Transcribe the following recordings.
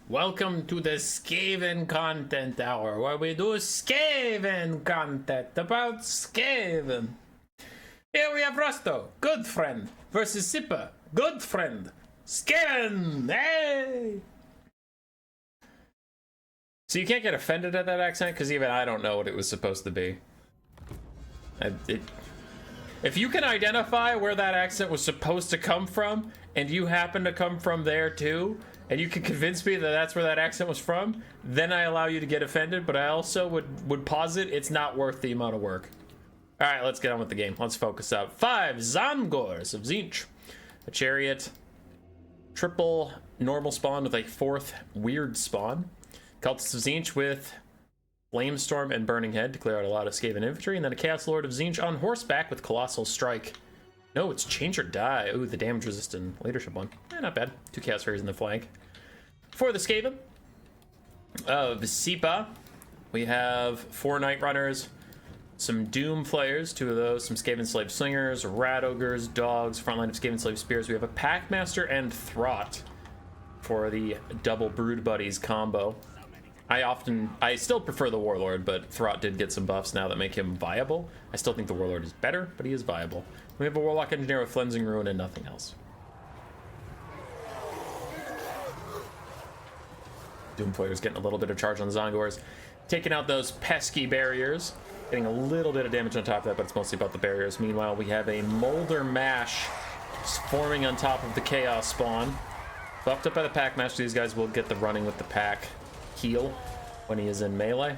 Welcome to the Skaven Content Hour, where we do Skaven content about Skaven. Here we have Rusto, good friend, versus Sipper, good friend. Skaven, hey! So you can't get offended at that accent, because even I don't know what it was supposed to be. If you can identify where that accent was supposed to come from, and you happen to come from there too, and you can convince me that that's where that accent was from, then I allow you to get offended, but I also would posit it's not worth the amount of work. Alright, let's get on with the game. Let's focus up. 5 Zongors of Tzeentch. A chariot. Triple normal spawn with a 4th weird spawn. Cultists of Tzeentch with Flamestorm and Burning Head to clear out a lot of Skaven infantry, and then a Chaos Lord of Tzeentch on horseback with Colossal Strike. No, it's Change or Die. Ooh, the damage resistant leadership one. Not bad. 2 Chaos Fairies in the flank. For the Skaven of Sipa, we have 4 Night Runners, some Doom Flayers, 2 of those, some Skaven Slave Slingers, Rat Ogres, Dogs, frontline of Skaven Slave Spears. We have a Packmaster and Throt for the double Brood Buddies combo. I still prefer the Warlord, but Throt did get some buffs now that make him viable. I still think the Warlord is better, but he is viable. We have a Warlock Engineer with Cleansing Ruin and nothing else. Doomflayer's getting a little bit of charge on the Zongors, taking out those pesky barriers, getting a little bit of damage on top of that, but it's mostly about the barriers. Meanwhile, we have a Molder Mash forming on top of the Chaos Spawn. Buffed up by the Packmaster, these guys will get the running with the pack heal when he is in melee.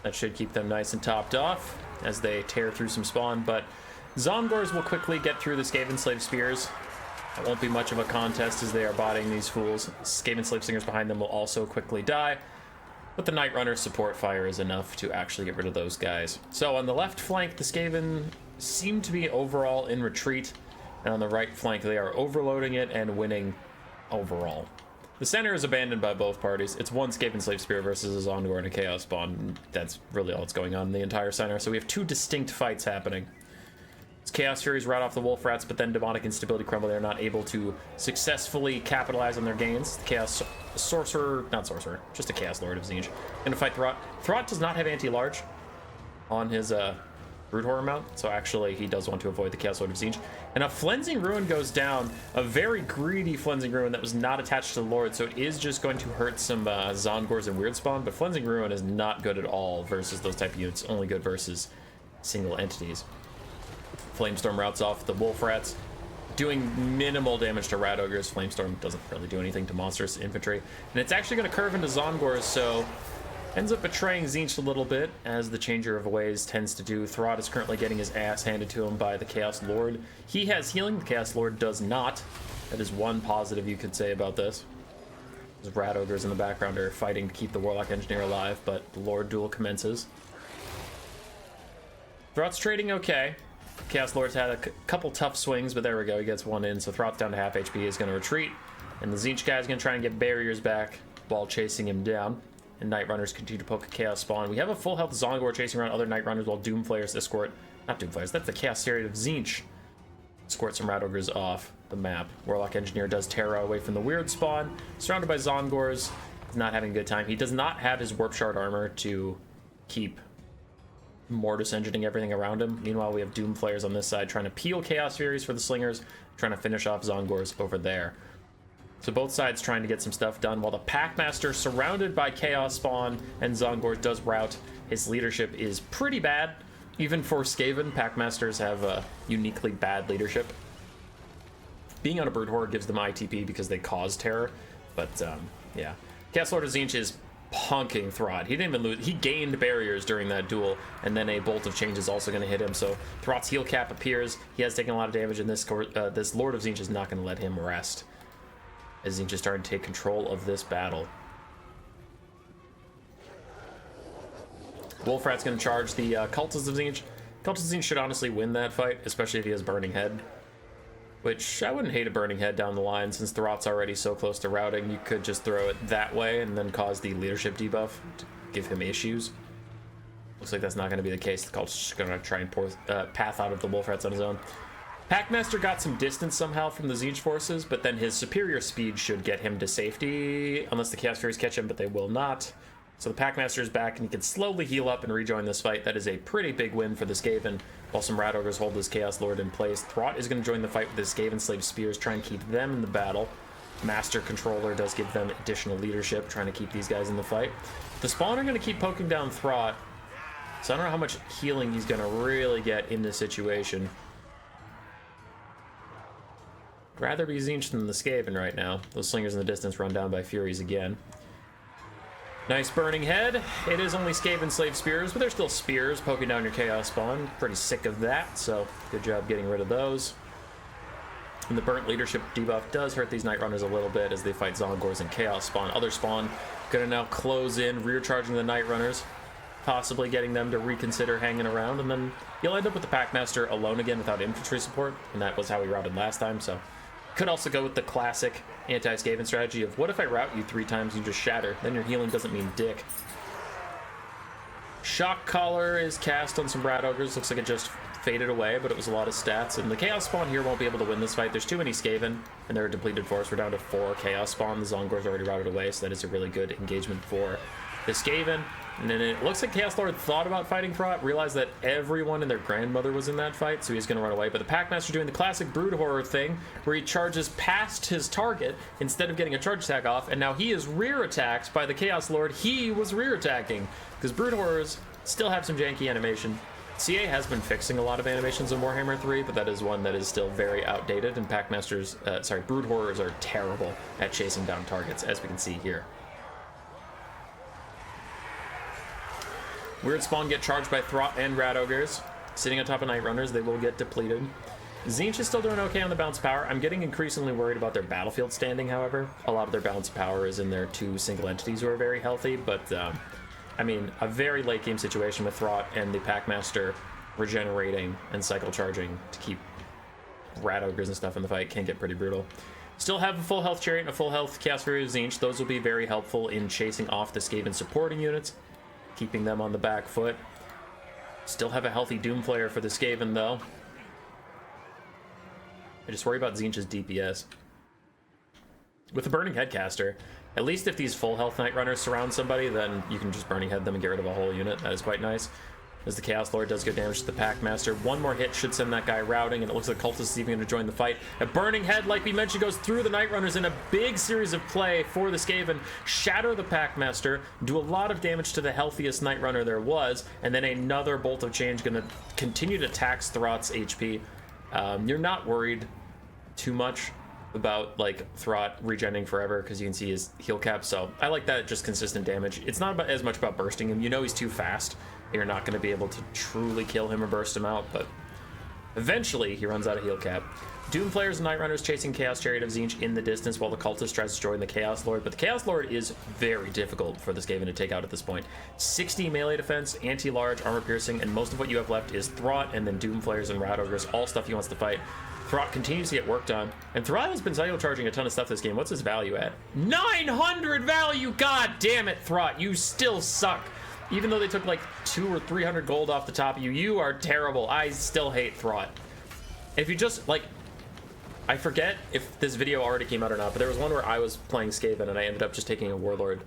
That should keep them nice and topped off as they tear through some spawn, but Zongors will quickly get through the Skaven Slave Spears. It won't be much of a contest as they are bodying these fools. Skaven Slave Slingers behind them will also quickly die, but the Night Runner support fire is enough to actually get rid of those guys. So on the left flank, the Skaven seem to be overall in retreat, and on the right flank, they are overloading it and winning overall. The center is abandoned by both parties. It's one Skaven Slave Spear versus a Zongor and a Chaos Spawn. That's really all that's going on in the entire center. So we have 2 distinct fights happening. It's Chaos Furies right off the Wolf Rats, but then Demonic Instability Crumble. They're not able to successfully capitalize on their gains. The Chaos Sorcerer, not Sorcerer, just a Chaos Lord of Tzeentch. Gonna fight Throt. Throt does not have anti-large on his Brood Horror mount, so actually he does want to avoid the Chaos Lord of Tzeentch. And a Flensing Ruin goes down, a very greedy Flensing Ruin that was not attached to the Lord, so it is just going to hurt some Zongors and Weird Spawn, but Flensing Ruin is not good at all versus those type of units, only good versus single entities. Flamestorm routes off the Wolf Rats, doing minimal damage to Rat Ogres. Flamestorm doesn't really do anything to monstrous infantry, and it's actually going to curve into Zongors, so ends up betraying Tzeentch a little bit, as the Changer of Ways tends to do. Throt is currently getting his ass handed to him by the Chaos Lord. He has healing, the Chaos Lord does not. That is one positive you could say about this. Those Rat Ogres in the background are fighting to keep the Warlock Engineer alive, but the Lord duel commences. Throt's trading okay. Chaos Lord's had a couple tough swings, but there we go, he gets one in, so Throt's down to half HP, he's going to retreat, and the Tzeentch guy is going to try and get barriers back while chasing him down. And Night Runners continue to poke a Chaos Spawn. We have a full health Zongor chasing around other Night Runners while Doom Flayers escort, not Doom Flayers, that's the Chaos Chariot of Tzeentch, escort some Rat Ogres off the map. Warlock Engineer does Terra away from the Weird Spawn, surrounded by Zongors, he's not having a good time. He does not have his Warp Shard armor to keep Mortis engineering everything around him. Meanwhile, we have Doom Flayers on this side trying to peel Chaos Furies for the Slingers, trying to finish off Zongors over there. So both sides trying to get some stuff done, while the Packmaster, surrounded by Chaos Spawn and Zongor, does rout. His leadership is pretty bad. Even for Skaven, Packmasters have a uniquely bad leadership. Being on a Brood Horde gives them ITP because they cause terror, but yeah. Chaos Lord of Tzeentch is punking Throt. He didn't even lose. He gained barriers during that duel, and then a Bolt of Change is also going to hit him, so Throt's heal cap appears. He has taken a lot of damage, and this Lord of Tzeentch is not going to let him rest, as Tzeentch is starting to take control of this battle. Wolfrat's going to charge the Cultists of Tzeentch. Cultists of Tzeentch should honestly win that fight, especially if he has Burning Head. Which, I wouldn't hate a Burning Head down the line, since Throt's already so close to routing. You could just throw it that way and then cause the leadership debuff to give him issues. Looks like that's not going to be the case. The Cultist is going to try and path out of the Wolfrats on his own. Packmaster got some distance somehow from the Tzeentch forces, but then his superior speed should get him to safety, unless the Chaos Furies catch him, but they will not. So the Packmaster is back, and he can slowly heal up and rejoin this fight. That is a pretty big win for the Skaven, while some Rat Ogres hold this Chaos Lord in place. Throt is going to join the fight with his Skaven Slave Spears, try and keep them in the battle. Master Controller does give them additional leadership, trying to keep these guys in the fight. The Spawn are going to keep poking down Throt, so I don't know how much healing he's going to really get in this situation. I'd rather be Tzeentch than the Skaven right now. Those Slingers in the distance run down by Furies again. Nice Burning Head. It is only Skaven Slave Spears, but they're still spears poking down your Chaos Spawn. Pretty sick of that, so good job getting rid of those. And the Burnt Leadership debuff does hurt these Night Runners a little bit as they fight Zongors and Chaos Spawn. Other Spawn gonna now close in, rear charging the Night Runners, possibly getting them to reconsider hanging around, and then you'll end up with the Packmaster alone again without infantry support, and that was how we routed last time, so. Could also go with the classic anti-Skaven strategy of, what if I route you 3 times and you just shatter? Then your healing doesn't mean dick. Shock Collar is cast on some Rat Ogres. Looks like it just faded away, but it was a lot of stats. And the Chaos Spawn here won't be able to win this fight. There's too many Skaven, and they're a depleted force. We're down to 4 Chaos Spawn. The Zongor's already routed away, so that is a really good engagement for the Skaven. And then it looks like Chaos Lord thought about fighting Throt, realized that everyone and their grandmother was in that fight, so he's going to run away. But the Packmaster doing the classic Brood Horror thing, where he charges past his target instead of getting a charge attack off, and now he is rear attacked by the Chaos Lord he was rear attacking, because Brood Horrors still have some janky animation. CA has been fixing a lot of animations in Warhammer 3, but that is one that is still very outdated, and Brood Horrors are terrible at chasing down targets, as we can see here. Weird Spawn get charged by Throt and Rat Ogres. Sitting on top of Night Runners, they will get depleted. Tzeentch is still doing okay on the balance power. I'm getting increasingly worried about their battlefield standing, however. A lot of their balance power is in their 2 single entities who are very healthy, but I mean, a very late game situation with Throt and the Packmaster regenerating and cycle charging to keep Rat Ogres and stuff in the fight can get pretty brutal. Still have a full health Chariot and a full health Chaos Fury Tzeentch. Those will be very helpful in chasing off the Skaven supporting units, keeping them on the back foot. Still have a healthy Doomflayer for the Skaven, though. I just worry about Tzeentch's DPS. With the Burning Headcaster, at least if these full health Night Runners surround somebody, then you can just Burning Head them and get rid of a whole unit. That is quite nice. As the Chaos Lord does good damage to the Packmaster. One more hit should send that guy routing, and it looks like Cultist is even going to join the fight. A Burning Head, like we mentioned, goes through the Night Runners in a big series of play for the Skaven. Shatter the Packmaster, do a lot of damage to the healthiest Night Runner there was, and then another Bolt of Change going to continue to tax Throt's HP. You're not worried too much about like Throt regenerating forever because you can see his heal cap, so I like that, just consistent damage. It's not as much about bursting him. You know he's too fast. You're not going to be able to truly kill him or burst him out, but eventually he runs out of heal cap. Doomflayers and Night Runners chasing Chaos Chariot of Tzeentch in the distance while the Cultist tries to join the Chaos Lord, but the Chaos Lord is very difficult for the Skaven to take out at this point. 60 melee defense, anti-large, armor piercing, and most of what you have left is Throt and then Doomflayers and Rat Ogres, all stuff he wants to fight. Throt continues to get work done, and Throt has been cycle charging a ton of stuff this game. What's his value at? 900 value! God damn it, Throt, you still suck. Even though they took like 200 or 300 gold off the top of you, you are terrible. I still hate Throt. If you just, like, I forget if this video already came out or not, but there was one where I was playing Skaven and I ended up just taking a Warlord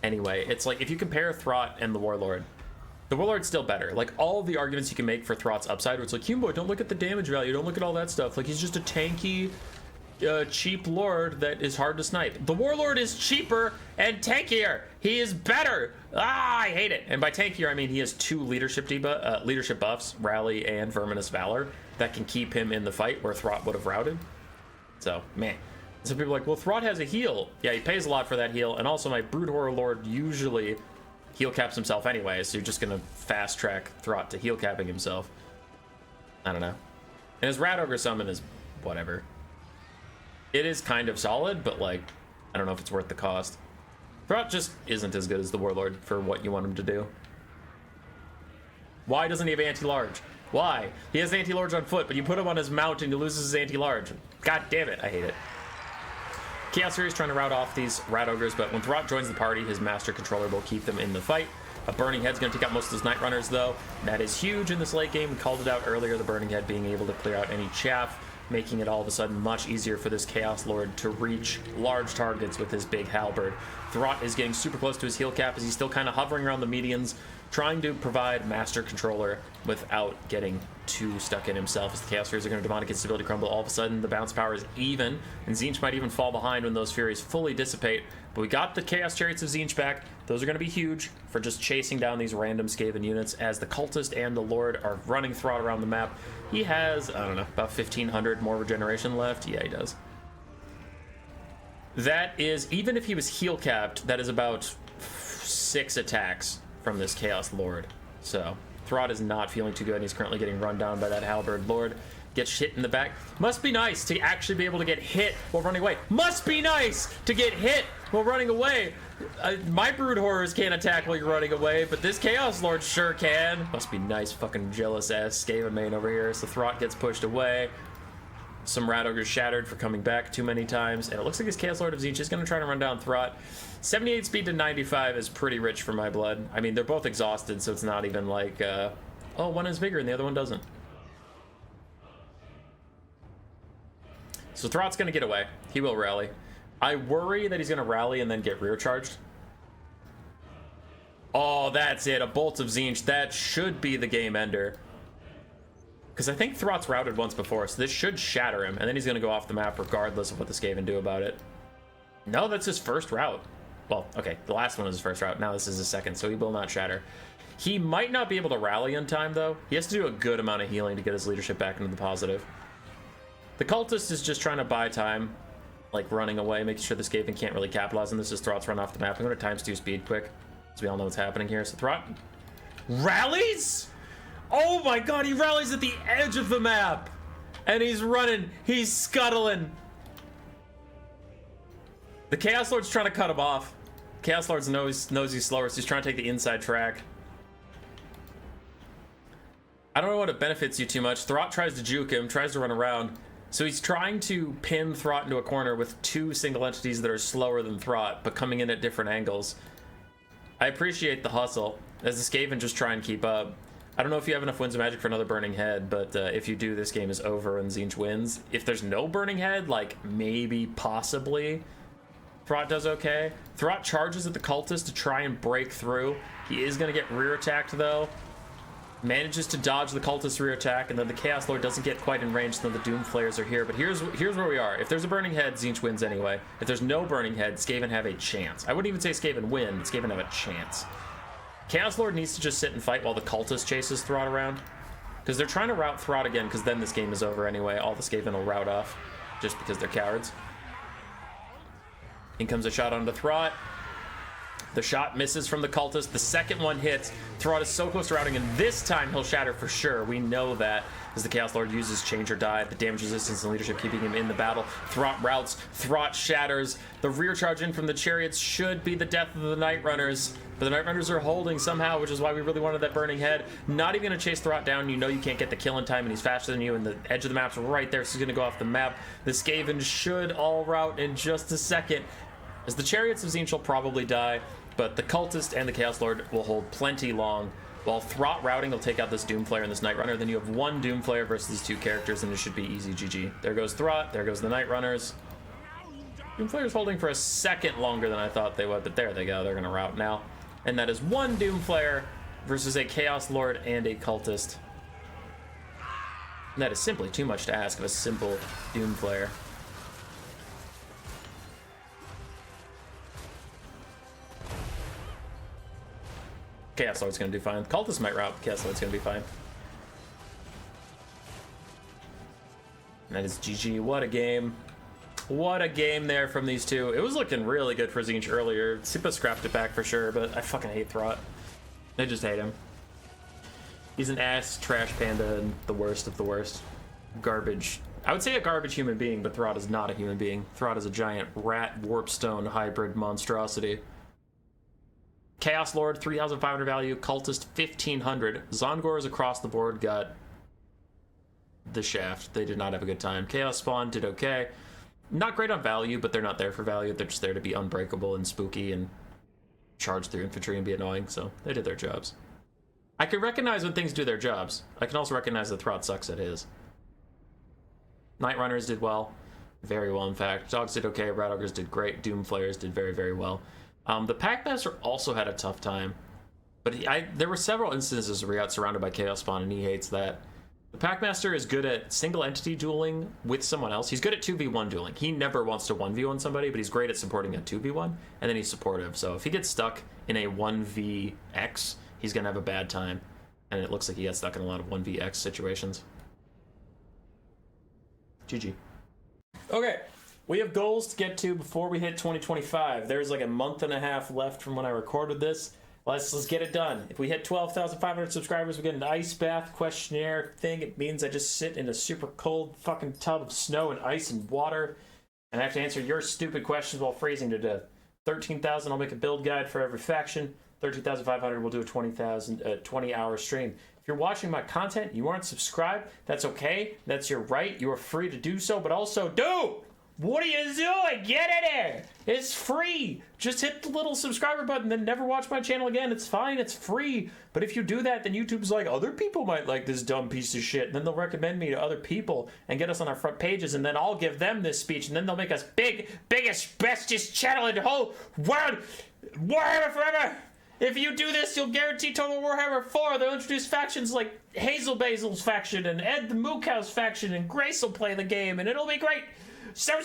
anyway. It's like, if you compare Throt and the Warlord's still better. Like, all of the arguments you can make for Throt's upside, where it's like, Humboy, don't look at the damage value, don't look at all that stuff. Like, he's just a tanky, cheap Lord that is hard to snipe. The Warlord is cheaper and tankier. He is better. I hate it. And by tankier, I mean he has 2 leadership buffs, Rally and Verminous Valor, that can keep him in the fight where Throt would have routed. So, man. Some people are like, well, Throt has a heal. Yeah, he pays a lot for that heal. And also, my Brood Horror Lord usually heal caps himself anyway, so you're just going to fast track Throt to heal capping himself. I don't know. And his Rat Ogre summon is whatever. It is kind of solid, but like, I don't know if it's worth the cost. Throt just isn't as good as the Warlord for what you want him to do. Why doesn't he have anti-large? Why? He has anti-large on foot, but you put him on his mount and he loses his anti-large. God damn it, I hate it. Chaos Fury is trying to rout off these Rat Ogres, but when Throt joins the party, his Master Controller will keep them in the fight. A Burning Head's going to take out most of those Night Runners, though. And that is huge in this late game. We called it out earlier, the Burning Head being able to clear out any chaff, making it all of a sudden much easier for this Chaos Lord to reach large targets with his big halberd. Throt is getting super close to his heal cap as he's still kind of hovering around the medians, trying to provide master controller without getting too stuck in himself. As the Chaos Furies are going to demonic instability crumble, all of a sudden the bounce power is even, and Tzeentch might even fall behind when those Furies fully dissipate. But we got the Chaos Chariots of Tzeentch back. Those are going to be huge for just chasing down these random Skaven units as the Cultist and the Lord are running Throt around the map. He has, I don't know, about 1,500 more regeneration left. Yeah, he does. That is, even if he was heal capped, that is about 6 attacks from this Chaos Lord. So Throt is not feeling too good, and he's currently getting run down by that Halberd. Lord gets hit in the back. Must be nice to actually be able to get hit while running away. Must be nice to get hit while running away. My Brood Horrors can't attack while you're running away, but this Chaos Lord sure can. Must be nice, fucking jealous-ass Skaven main over here. So Throt gets pushed away. Some Rat Ogres shattered for coming back too many times, and it looks like this Chaos Lord of Tzeentch is going to try to run down Throt. 78 speed to 95 is pretty rich for my blood. I mean, they're both exhausted, so it's not even like, oh, one is bigger and the other one doesn't. So Throt's going to get away. He will rally. I worry that he's going to rally and then get rear charged. Oh, that's it. A Bolt of Tzeentch. That should be the game ender. Because I think Throt's routed once before, so this should shatter him, and then he's going to go off the map regardless of what the Skaven do about it. No, that's his first route. Well, okay, the last one was his first route. Now this is his second, so he will not shatter. He might not be able to rally in time, though. He has to do a good amount of healing to get his leadership back into the positive. The Cultist is just trying to buy time, like running away, making sure the Skaven can't really capitalize on this as Throt's run off the map. I'm going to ×2 speed quick, so we all know what's happening here. So Throt rallies? Oh my god, he rallies at the edge of the map! And he's running, he's scuttling. The Chaos Lord's trying to cut him off. Chaos Lord knows he's slower, so he's trying to take the inside track. I don't know what it benefits you too much. Throt tries to juke him, tries to run around. So he's trying to pin Throt into a corner with 2 single entities that are slower than Throt, but coming in at different angles. I appreciate the hustle, as the Skaven just try and keep up. I don't know if you have enough Winds of Magic for another Burning Head, but if you do, this game is over and Tzeentch wins. If there's no Burning Head, like, maybe, possibly, Throt does okay. Throt charges at the Cultist to try and break through. He is going to get rear attacked, though. Manages to dodge the Cultist rear attack, and then the Chaos Lord doesn't get quite in range, so the Doom Flayers are here. But here's where we are. If there's a Burning Head, Tzeentch wins anyway. If there's no Burning Head, Skaven have a chance. I wouldn't even say Skaven win, but Skaven have a chance. Chaos Lord needs to just sit and fight while the Cultist chases Throt around. Because they're trying to route Throt again, because then this game is over anyway. All the Skaven will route off, just because they're cowards. In comes a shot onto Throt. The shot misses from the Cultist. The second one hits. Throt is so close to routing, and this time he'll shatter for sure. We know that, as the Chaos Lord uses Change or Die, the damage resistance and leadership keeping him in the battle. Throt routes. Throt shatters. The rear charge in from the Chariots should be the death of the Night Runners. But the Night Runners are holding somehow, which is why we really wanted that Burning Head. Not even going to chase Throt down. You know you can't get the kill in time, and he's faster than you, and the edge of the map's right there, so he's going to go off the map. The Skaven should all route in just a second, as the Chariots of Tzeentch will probably die, but the Cultist and the Chaos Lord will hold plenty long. While Throt routing will take out this Doom Flayer and this Night Runner, then you have 1 Doom Flayer versus these 2 characters, and it should be easy GG. There goes Throt, there goes the Night Runners. Doom Flayer's holding for a second longer than I thought they would, but there they go, they're going to route now. And that is 1 Doom Flayer versus a Chaos Lord and a Cultist. And that is simply too much to ask of a simple Doom Flayer. Chaos Lord's gonna do fine. Cultist might route, Chaos Lord's gonna be fine. And that is GG. What a game. What a game there from these two. It was looking really good for Tzeentch earlier. Sipa scrapped it back for sure, but I fucking hate Throt. I just hate him. He's an ass trash panda and the worst of the worst. Garbage. I would say a garbage human being, but Throt is not a human being. Throt is a giant rat warpstone hybrid monstrosity. Chaos Lord, 3,500 value. Cultist, 1,500. Zongors across the board got the shaft. They did not have a good time. Chaos Spawn did okay. Not great on value, but they're not there for value. They're just there to be unbreakable and spooky and charge through infantry and be annoying, so they did their jobs. I can recognize when things do their jobs. I can also recognize that Throt sucks at his. Night Runners did well. Very well, in fact. Dogs did okay. Rat Ogres did great. Doom Flayers did very, very well. The Packmaster also had a tough time. But there were several instances where he got surrounded by Chaos Spawn, and he hates that. The Packmaster is good at single entity dueling with someone else. He's good at 2v1 dueling. He never wants to 1v1 somebody, but he's great at supporting a 2v1, and then he's supportive. So if he gets stuck in a 1vx, he's going to have a bad time. And it looks like he got stuck in a lot of 1vx situations. GG. Okay, we have goals to get to before we hit 2025. There's like a month and a half left from when I recorded this. Let's get it done. If we hit 12,500 subscribers, we get an ice bath questionnaire thing. It means I just sit in a super cold fucking tub of snow and ice and water, and I have to answer your stupid questions while freezing to death. 13,000, I'll make a build guide for every faction. 13,500, we'll do a 20-hour stream. If you're watching my content, you aren't subscribed, that's okay. That's your right. You are free to do so, but also, dude! What are you doing? Get in there! It's free! Just hit the little subscriber button, then never watch my channel again. It's fine, it's free. But if you do that, then YouTube's like, other people might like this dumb piece of shit. And then they'll recommend me to other people and get us on our front pages, and then I'll give them this speech, and then they'll make us biggest, bestest channel in the whole world! Warhammer forever! If you do this, you'll guarantee Total Warhammer 4. They'll introduce factions like Hazel Basil's faction and Ed the Mookhouse faction, and Grace will play the game, and it'll be great! So